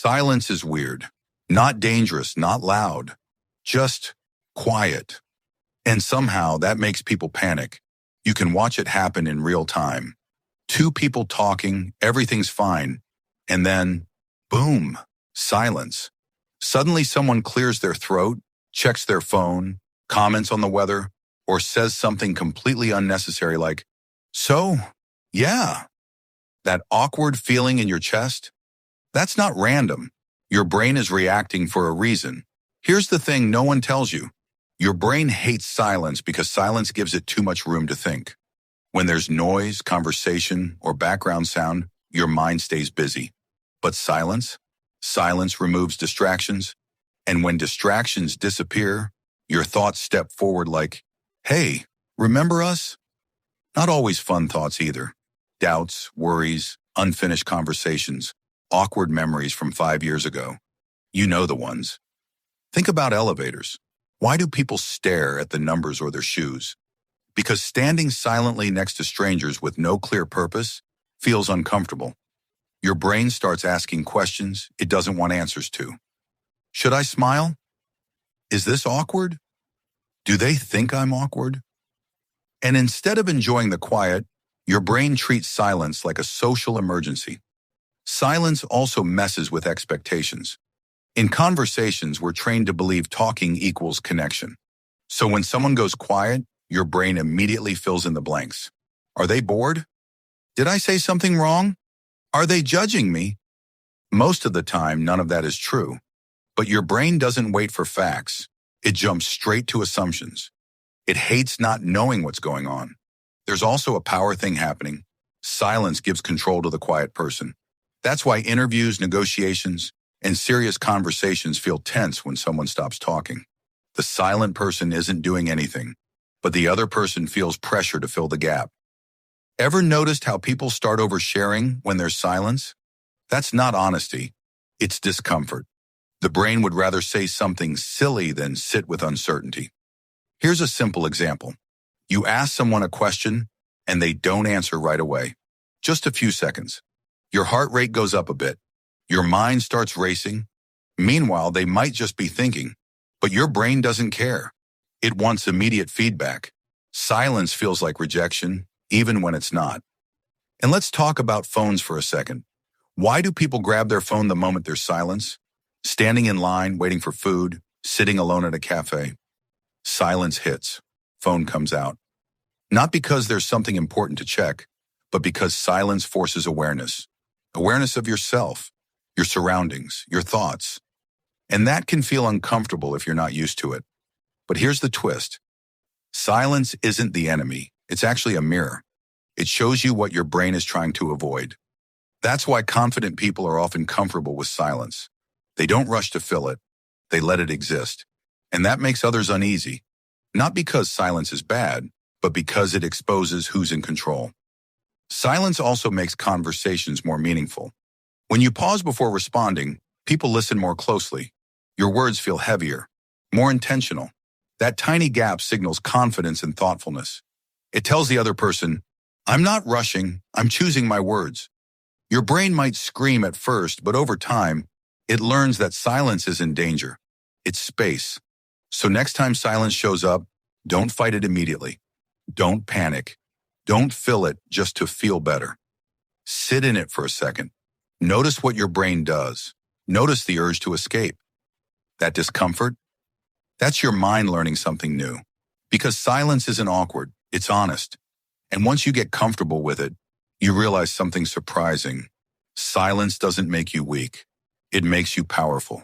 Silence is weird. Not dangerous, not loud. Just quiet. And somehow that makes people panic. You can watch it happen in real time. Two people talking, everything's fine. And then, boom, silence. Suddenly someone clears their throat, checks their phone, comments on the weather, or says something completely unnecessary like, "So, yeah." That awkward feeling in your chest? That's not random. Your brain is reacting for a reason. Here's the thing no one tells you. Your brain hates silence because silence gives it too much room to think. When there's noise, conversation, or background sound, your mind stays busy. But silence removes distractions. And when distractions disappear, your thoughts step forward like, "Hey, remember us?" Not always fun thoughts either. Doubts, worries, unfinished conversations, awkward memories from 5 years ago. You know the ones. Think about elevators. Why do people stare at the numbers or their shoes? Because standing silently next to strangers with no clear purpose feels uncomfortable. Your brain starts asking questions it doesn't want answers to. Should I smile? Is this awkward? Do they think I'm awkward? And instead of enjoying the quiet, your brain treats silence like a social emergency. Silence also messes with expectations. In conversations, we're trained to believe talking equals connection. So when someone goes quiet, your brain immediately fills in the blanks. Are they bored? Did I say something wrong? Are they judging me? Most of the time, none of that is true. But your brain doesn't wait for facts. It jumps straight to assumptions. It hates not knowing what's going on. There's also a power thing happening. Silence gives control to the quiet person. That's why interviews, negotiations, and serious conversations feel tense when someone stops talking. The silent person isn't doing anything, but the other person feels pressure to fill the gap. Ever noticed how people start oversharing when there's silence? That's not honesty. It's discomfort. The brain would rather say something silly than sit with uncertainty. Here's a simple example. You ask someone a question, and they don't answer right away. Just a few seconds. Your heart rate goes up a bit. Your mind starts racing. Meanwhile, they might just be thinking, but your brain doesn't care. It wants immediate feedback. Silence feels like rejection, even when it's not. And let's talk about phones for a second. Why do people grab their phone the moment there's silence? Standing in line, waiting for food, sitting alone at a cafe. Silence hits. Phone comes out. Not because there's something important to check, but because silence forces awareness. Awareness of yourself, your surroundings, your thoughts. And that can feel uncomfortable if you're not used to it. But here's the twist. Silence isn't the enemy. It's actually a mirror. It shows you what your brain is trying to avoid. That's why confident people are often comfortable with silence. They don't rush to fill it. They let it exist. And that makes others uneasy. Not because silence is bad, but because it exposes who's in control. Silence also makes conversations more meaningful. When you pause before responding, people listen more closely. Your words feel heavier, more intentional. That tiny gap signals confidence and thoughtfulness. It tells the other person, "I'm not rushing, I'm choosing my words." Your brain might scream at first, but over time, it learns that silence isn't danger. It's space. So next time silence shows up, don't fight it immediately. Don't panic. Don't fill it just to feel better. Sit in it for a second. Notice what your brain does. Notice the urge to escape. That discomfort? That's your mind learning something new. Because silence isn't awkward, it's honest. And once you get comfortable with it, you realize something surprising. Silence doesn't make you weak. It makes you powerful.